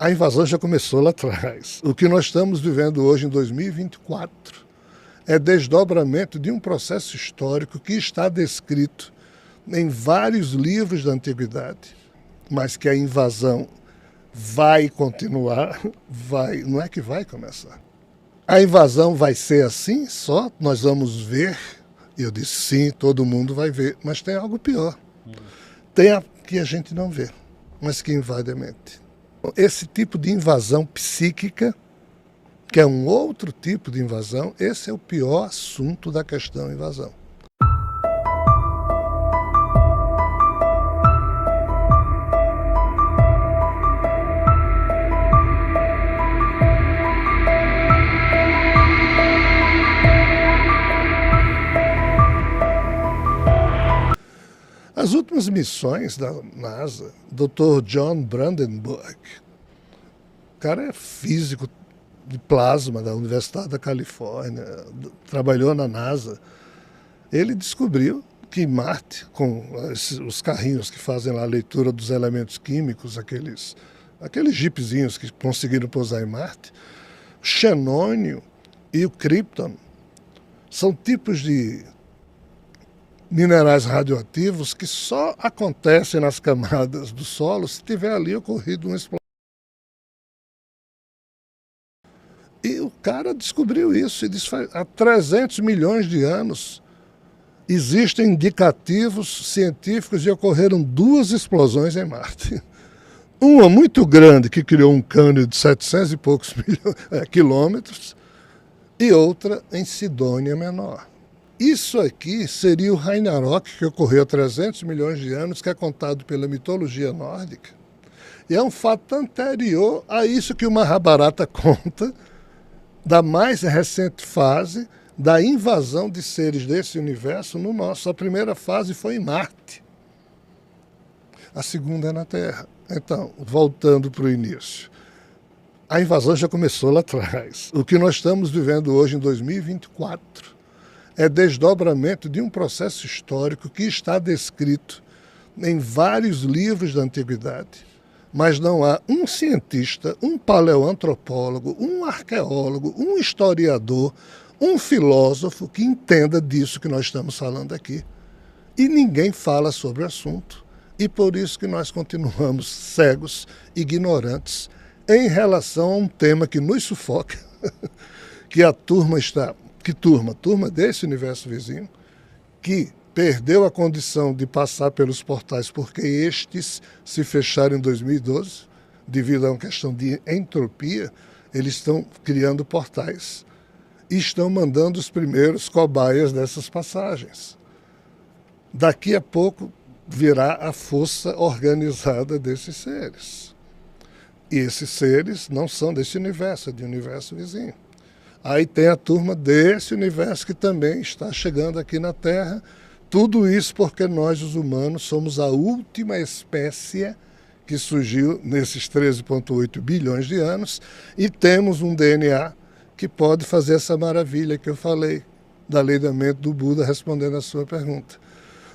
A invasão já começou lá atrás. O que nós estamos vivendo hoje, em 2024, é desdobramento de um processo histórico que está descrito em vários livros da antiguidade, mas que a invasão vai continuar, não é que vai começar. A invasão vai ser assim só? Nós vamos ver? Eu disse sim, todo mundo vai ver, mas tem algo pior. Tem a que a gente não vê, mas que invade a mente. Esse tipo de invasão psíquica, que é um outro tipo de invasão, esse é o pior assunto da questão invasão. As últimas missões da NASA, Dr. John Brandenburg, o cara é físico de plasma da Universidade da Califórnia, trabalhou na NASA. Ele descobriu que Marte, com os carrinhos que fazem lá a leitura dos elementos químicos, aqueles jipezinhos que conseguiram pousar em Marte, o xenônio e o krypton são tipos de minerais radioativos que só acontecem nas camadas do solo se tiver ali ocorrido uma explosão. E o cara descobriu isso e disse que há 300 milhões de anos existem indicativos científicos de ocorreram 2 explosões em Marte. Uma muito grande, que criou um cânion de 700 e poucos quilômetros, e outra em Sidônia menor. Isso aqui seria o Ragnarok, que ocorreu há 300 milhões de anos, que é contado pela mitologia nórdica. E é um fato anterior a isso que o Mahabharata conta, da mais recente fase da invasão de seres desse universo no nosso. A primeira fase foi em Marte. A segunda é na Terra. Então, voltando para o início. A invasão já começou lá atrás. O que nós estamos vivendo hoje, em 2024, é desdobramento de um processo histórico que está descrito em vários livros da antiguidade, mas não há um cientista, um paleoantropólogo, um arqueólogo, um historiador, um filósofo que entenda disso que nós estamos falando aqui. E ninguém fala sobre o assunto. E por isso que nós continuamos cegos, ignorantes, em relação a um tema que nos sufoca, que a turma está... Que turma? Turma desse universo vizinho, que perdeu a condição de passar pelos portais porque estes se fecharam em 2012, devido a uma questão de entropia, eles estão criando portais e estão mandando os primeiros cobaias dessas passagens. Daqui a pouco virá a força organizada desses seres. E esses seres não são desse universo, é de um universo vizinho. Aí tem a turma desse universo que também está chegando aqui na Terra. Tudo isso porque nós, os humanos, somos a última espécie que surgiu nesses 13,8 bilhões de anos e temos um DNA que pode fazer essa maravilha que eu falei, da lei da mente do Buda, respondendo a sua pergunta.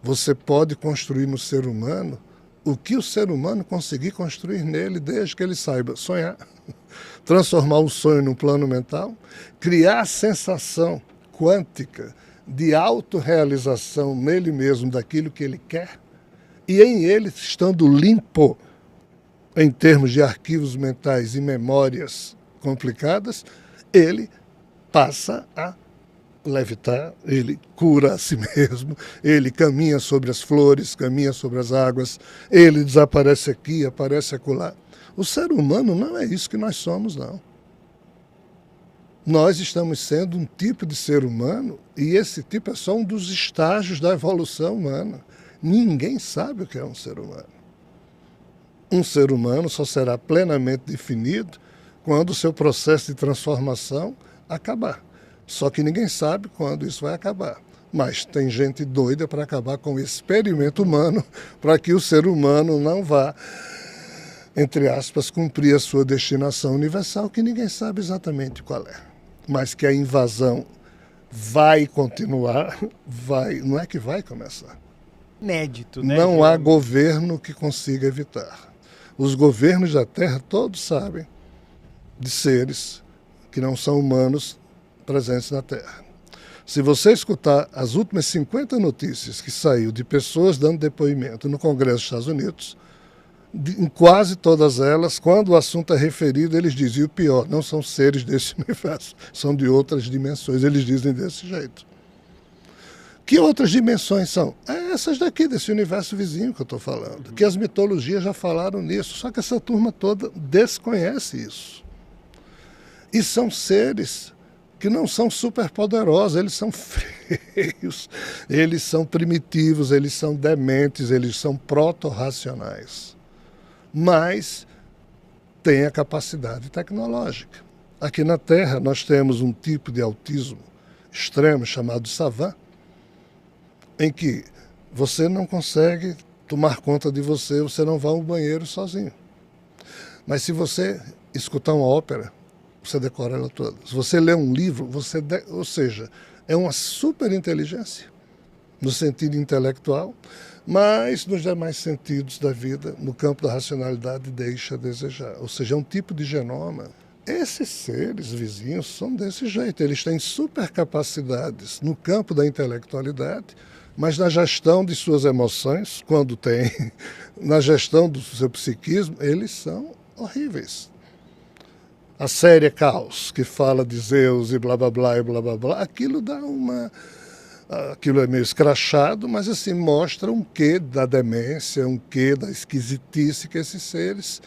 Você pode construir no ser humano o que o ser humano conseguir construir nele, desde que ele saiba sonhar, transformar o sonho num plano mental, criar a sensação quântica de autorrealização nele mesmo daquilo que ele quer, e em ele, estando limpo em termos de arquivos mentais e memórias complicadas, ele passa a levitar, ele cura a si mesmo, ele caminha sobre as flores, caminha sobre as águas, ele desaparece aqui, aparece acolá. O ser humano não é isso que nós somos, não. Nós estamos sendo um tipo de ser humano e esse tipo é só um dos estágios da evolução humana. Ninguém sabe o que é um ser humano. Um ser humano só será plenamente definido quando o seu processo de transformação acabar. Só que ninguém sabe quando isso vai acabar. Mas tem gente doida para acabar com o experimento humano, para que o ser humano não vá, entre aspas, cumprir a sua destinação universal, que ninguém sabe exatamente qual é. Mas que a invasão vai continuar, não é que vai começar. Inédito, né? Não há governo que consiga evitar. Os governos da Terra todos sabem de seres que não são humanos presentes na Terra. Se você escutar as últimas 50 notícias que saiu de pessoas dando depoimento no Congresso dos Estados Unidos, em quase todas elas, quando o assunto é referido, eles dizem, e o pior, não são seres desse universo, são de outras dimensões, eles dizem desse jeito. Que outras dimensões são? Essas daqui, desse universo vizinho que eu estou falando, que as mitologias já falaram nisso, só que essa turma toda desconhece isso. E são seres que não são superpoderosos, eles são feios, eles são primitivos, eles são dementes, eles são proto-racionais. Mas têm a capacidade tecnológica. Aqui na Terra nós temos um tipo de autismo extremo chamado savant, em que você não consegue tomar conta de você, você não vai ao banheiro sozinho. Mas se você escutar uma ópera, você decora ela toda. Se você ler um livro, ou seja, é uma super inteligência no sentido intelectual, mas nos demais sentidos da vida, no campo da racionalidade, deixa a desejar. Ou seja, é um tipo de genoma. Esses seres vizinhos são desse jeito, eles têm supercapacidades no campo da intelectualidade, mas na gestão de suas emoções, quando tem, na gestão do seu psiquismo, eles são horríveis. A série Caos, que fala de Zeus e blá blá blá e blá blá blá, aquilo dá uma... Aquilo é meio escrachado, mas assim, mostra um quê da demência, um quê da esquisitice que esses seres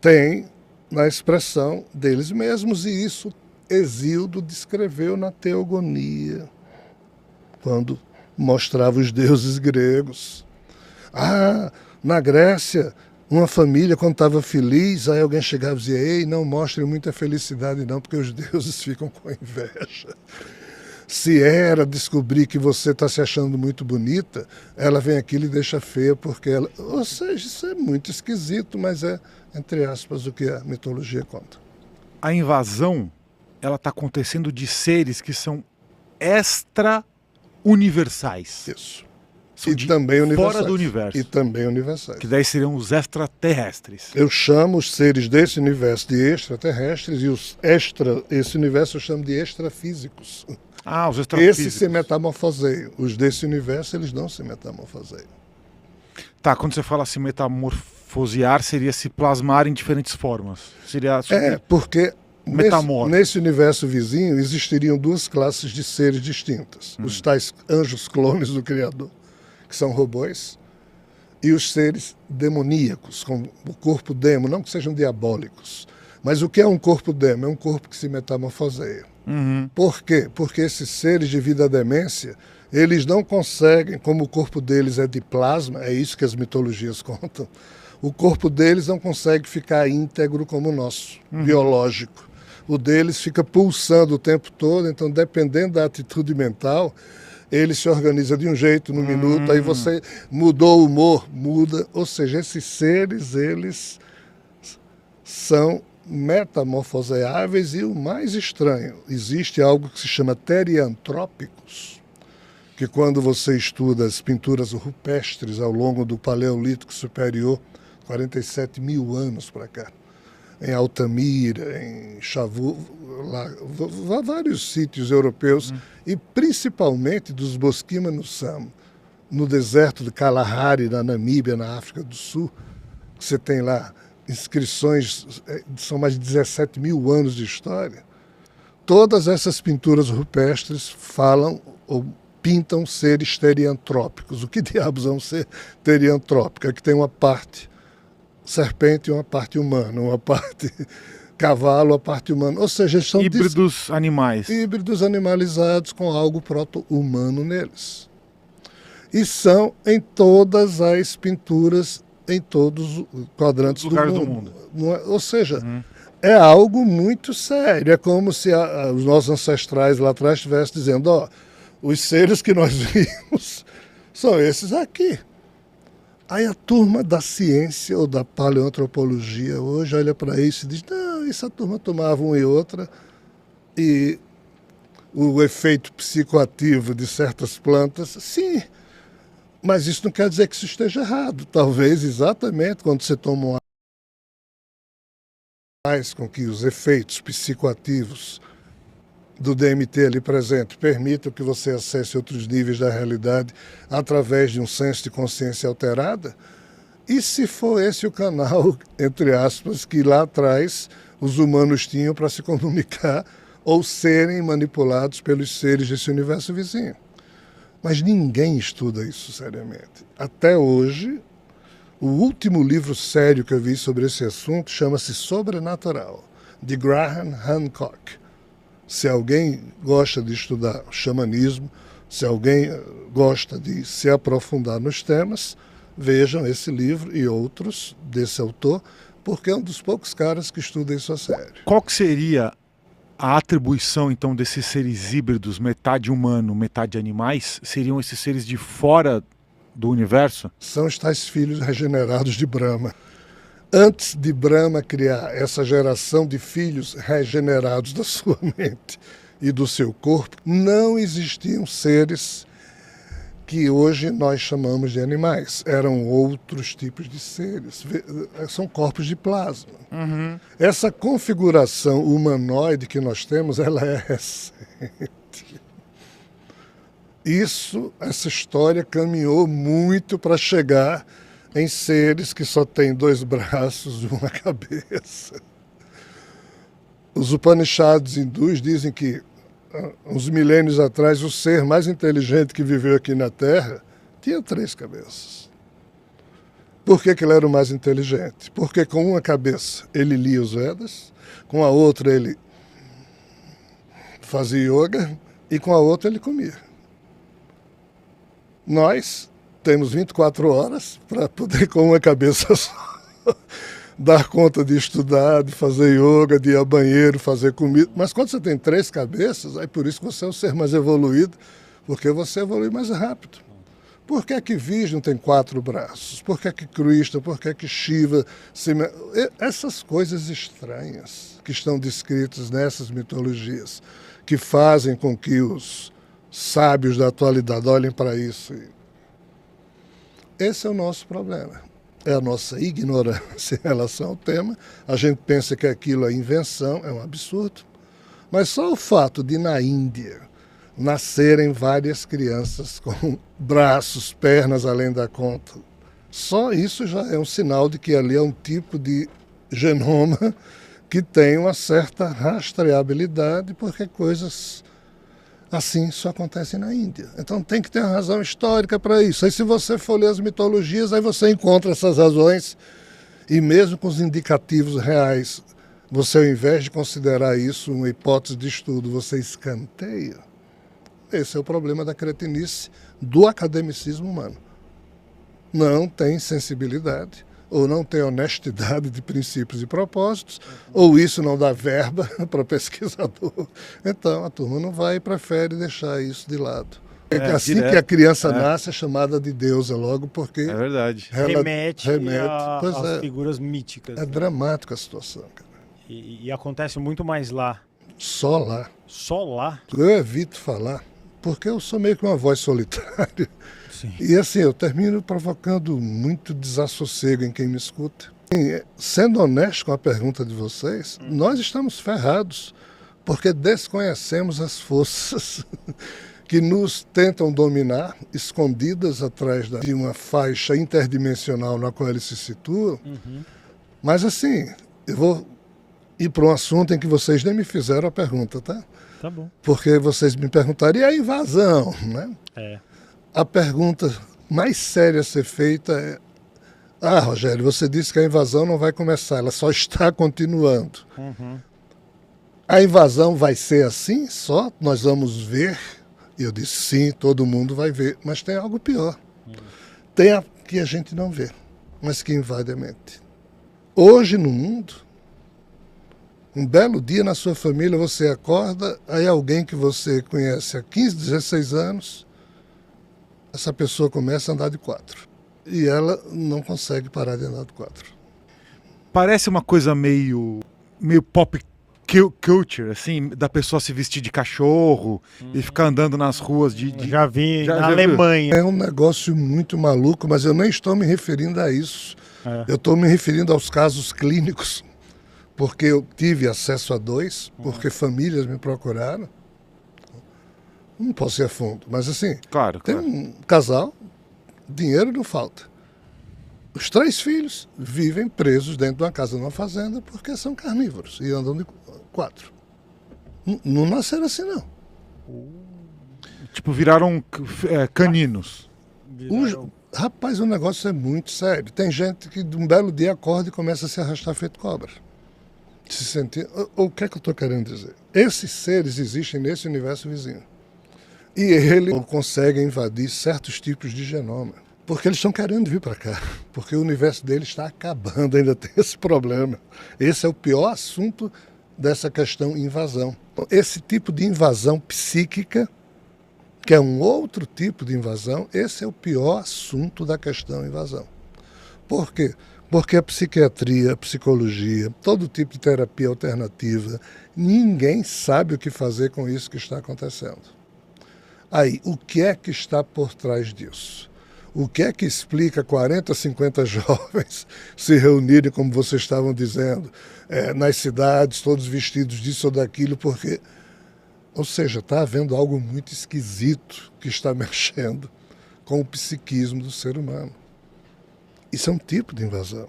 têm na expressão deles mesmos, e isso Hesíodo descreveu na Teogonia, quando mostrava os deuses gregos. Na Grécia, uma família, quando estava feliz, aí alguém chegava e dizia, ei, não mostrem muita felicidade não, porque os deuses ficam com inveja. Se era descobrir que você está se achando muito bonita, ela vem aqui e lhe deixa feia, porque ela... Ou seja, isso é muito esquisito, mas é, entre aspas, o que a mitologia conta. A invasão, ela está acontecendo de seres que são extra-universais. Isso. São E também universais. Fora do universo. E também universais. Que daí seriam os extraterrestres. Eu chamo os seres desse universo de extraterrestres e esse universo eu chamo de extrafísicos. Os extrafísicos. Esses se metamorfoseiam. Os desse universo, eles não se metamorfoseiam. Tá, quando você fala se metamorfosear, seria se plasmar em diferentes formas. Seria porque metamorfo. nesse universo vizinho existiriam duas classes de seres distintas. Os tais anjos clones do Criador, que são robôs, e os seres demoníacos, com o corpo demo, não que sejam diabólicos. Mas o que é um corpo demo? É um corpo que se metamorfoseia. Por quê? Porque esses seres devido à demência, eles não conseguem, como o corpo deles é de plasma, é isso que as mitologias contam, o corpo deles não consegue ficar íntegro como o nosso, biológico. O deles fica pulsando o tempo todo, então dependendo da atitude mental, ele se organiza de um jeito no minuto, aí você mudou o humor, muda. Ou seja, esses seres, eles são metamorfoseáveis e o mais estranho, existe algo que se chama teriantrópicos, que quando você estuda as pinturas rupestres ao longo do Paleolítico Superior, 47 mil anos para cá, em Altamira, em Chavur, vários sítios europeus, e principalmente dos Bosquima no Sam, no deserto de Kalahari, na Namíbia, na África do Sul, você tem lá inscrições, são mais de 17 mil anos de história. Todas essas pinturas rupestres falam ou pintam seres teriantrópicos. O que diabos é um ser teriantrópico? É que tem uma parte serpente e uma parte humana, uma parte cavalo, a parte humana. Ou seja, eles são híbridos animais. Híbridos animalizados com algo proto-humano neles. E são em todas as pinturas, em todos os quadrantes do mundo. Ou seja, é algo muito sério. É como se os nossos ancestrais lá atrás estivessem dizendo, os seres que nós vimos são esses aqui. Aí a turma da ciência ou da paleoantropologia hoje olha para isso e diz, não, essa turma tomava uma e outra, e o efeito psicoativo de certas plantas, sim, Mas isso não quer dizer que isso esteja errado. Talvez exatamente quando você toma um mais com que os efeitos psicoativos do DMT ali presente permitam que você acesse outros níveis da realidade através de um senso de consciência alterada. E se for esse o canal, entre aspas, que lá atrás os humanos tinham para se comunicar ou serem manipulados pelos seres desse universo vizinho. Mas ninguém estuda isso seriamente. Até hoje, o último livro sério que eu vi sobre esse assunto chama-se Sobrenatural, de Graham Hancock. Se alguém gosta de estudar xamanismo, se alguém gosta de se aprofundar nos temas, vejam esse livro e outros desse autor, porque é um dos poucos caras que estuda isso a sério. Qual que seria a atribuição, então, desses seres híbridos, metade humano, metade animais? Seriam esses seres de fora do universo? São os tais filhos regenerados de Brahma. Antes de Brahma criar essa geração de filhos regenerados da sua mente e do seu corpo, não existiam seres que hoje nós chamamos de animais. Eram outros tipos de seres. São corpos de plasma. Uhum. Essa configuração humanoide que nós temos, ela é recente. Essa história caminhou muito para chegar em seres que só têm 2 braços e uma cabeça. Os Upanishads hindus dizem que, uns milênios atrás, o ser mais inteligente que viveu aqui na Terra tinha 3 cabeças. Por que ele era o mais inteligente? Porque com uma cabeça ele lia os Vedas, com a outra ele fazia yoga e com a outra ele comia. Nós temos 24 horas para poder, com uma cabeça só, dar conta de estudar, de fazer yoga, de ir ao banheiro, fazer comida. Mas quando você tem 3 cabeças, é por isso que você é o ser mais evoluído, porque você evolui mais rápido. Por que que Vishnu tem 4 braços? Por que que Krishna? Por que que Shiva? Essas coisas estranhas que estão descritas nessas mitologias, que fazem com que os sábios da atualidade olhem para isso. Esse é o nosso problema. É a nossa ignorância em relação ao tema. A gente pensa que aquilo é invenção, é um absurdo. Mas só o fato de, na Índia, nascerem várias crianças com braços, pernas além da conta, só isso já é um sinal de que ali é um tipo de genoma que tem uma certa rastreabilidade, porque coisas assim só acontecem na Índia. Então tem que ter uma razão histórica para isso. Aí se você for ler as mitologias, aí você encontra essas razões, e mesmo com os indicativos reais, você, ao invés de considerar isso uma hipótese de estudo, você escanteia. Esse é o problema da cretinice do academicismo humano. Não tem sensibilidade, ou não tem honestidade de princípios e propósitos, ou isso não dá verba para pesquisador. Então a turma não vai e prefere deixar isso de lado. Assim direto, que a criança nasce é chamada de deusa logo, porque é verdade. Remete às é, figuras míticas. É dramática a situação, cara. E acontece muito mais lá. Só lá. Só lá? Eu evito falar, porque eu sou meio que uma voz solitária. Sim. E assim, eu termino provocando muito desassossego em quem me escuta. E, sendo honesto com a pergunta de vocês, nós estamos ferrados, porque desconhecemos as forças que nos tentam dominar, escondidas atrás de uma faixa interdimensional na qual eles se situam. Mas assim, eu vou ir para um assunto em que vocês nem me fizeram a pergunta, tá? Tá bom. Porque vocês me perguntariam, e a invasão, né? É. A pergunta mais séria a ser feita é: ah, Rogério, você disse que a invasão não vai começar, ela só está continuando. A invasão vai ser assim só? Nós vamos ver? E eu disse, sim, todo mundo vai ver. Mas tem algo pior. Tem a que a gente não vê, mas que invade a mente. Hoje no mundo, um belo dia na sua família, você acorda, aí alguém que você conhece há 15, 16 anos, essa pessoa começa a andar de 4. E ela não consegue parar de andar de 4. Parece uma coisa meio pop culture, assim, da pessoa se vestir de cachorro e ficar andando nas ruas Já vi Já- na já viu? Alemanha. É um negócio muito maluco, mas eu nem estou me referindo a isso. É. Eu estou me referindo aos casos clínicos, porque eu tive acesso a 2, porque famílias me procuraram. Não posso ir a fundo, mas assim, Claro, tem claro. um casal, dinheiro não falta. Os 3 filhos vivem presos dentro de uma casa numa fazenda porque são carnívoros e andam de 4. Não nasceram assim, não. Tipo, viraram caninos. Rapaz, o negócio é muito sério. Tem gente que de um belo dia acorda e começa a se arrastar feito cobra. Se sentir. O que é que eu estou querendo dizer? Esses seres existem nesse universo vizinho. E eles conseguem invadir certos tipos de genoma. Porque eles estão querendo vir para cá. Porque o universo deles está acabando, ainda tem esse problema. Esse é o pior assunto dessa questão invasão. Esse tipo de invasão psíquica, que é um outro tipo de invasão, esse é o pior assunto da questão invasão. Por quê? Porque a psiquiatria, a psicologia, todo tipo de terapia alternativa, ninguém sabe o que fazer com isso que está acontecendo. Aí, o que é que está por trás disso? O que é que explica 40, 50 jovens se reunirem, como vocês estavam dizendo, nas cidades, todos vestidos disso ou daquilo, porque... Ou seja, está havendo algo muito esquisito que está mexendo com o psiquismo do ser humano. Isso é um tipo de invasão.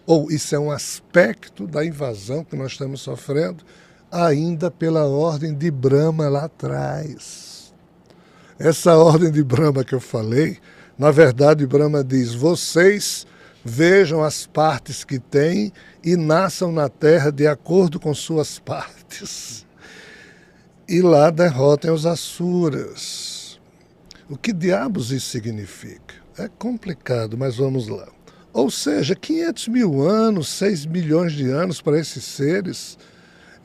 Ou isso é um aspecto da invasão que nós estamos sofrendo ainda pela ordem de Brahma lá atrás. Essa ordem de Brahma que eu falei, na verdade Brahma diz, vocês vejam as partes que têm e nasçam na terra de acordo com suas partes. E lá derrotem os Asuras. O que diabos isso significa? É complicado, mas vamos lá. Ou seja, 500 mil anos, 6 milhões de anos para esses seres.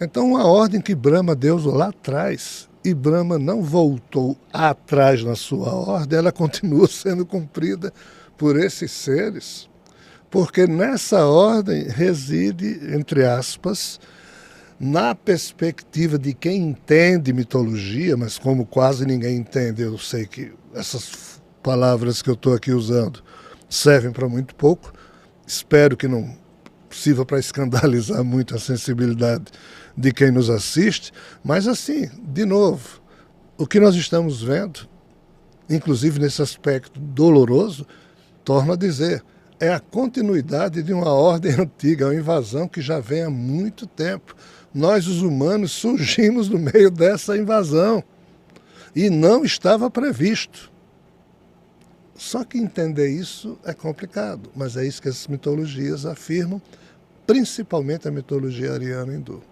Então, uma ordem que Brahma deu lá atrás, e Brahma não voltou atrás na sua ordem, ela continua sendo cumprida por esses seres, porque nessa ordem reside, entre aspas, na perspectiva de quem entende mitologia, mas como quase ninguém entende, eu sei que essas palavras que eu estou aqui usando servem para muito pouco. Espero que não sirva para escandalizar muito a sensibilidade de quem nos assiste, mas assim, de novo, o que nós estamos vendo, inclusive nesse aspecto doloroso, torna a dizer, é a continuidade de uma ordem antiga, uma invasão que já vem há muito tempo. Nós, os humanos, surgimos no meio dessa invasão e não estava previsto. Só que entender isso é complicado, mas é isso que as mitologias afirmam, principalmente a mitologia ariana hindu.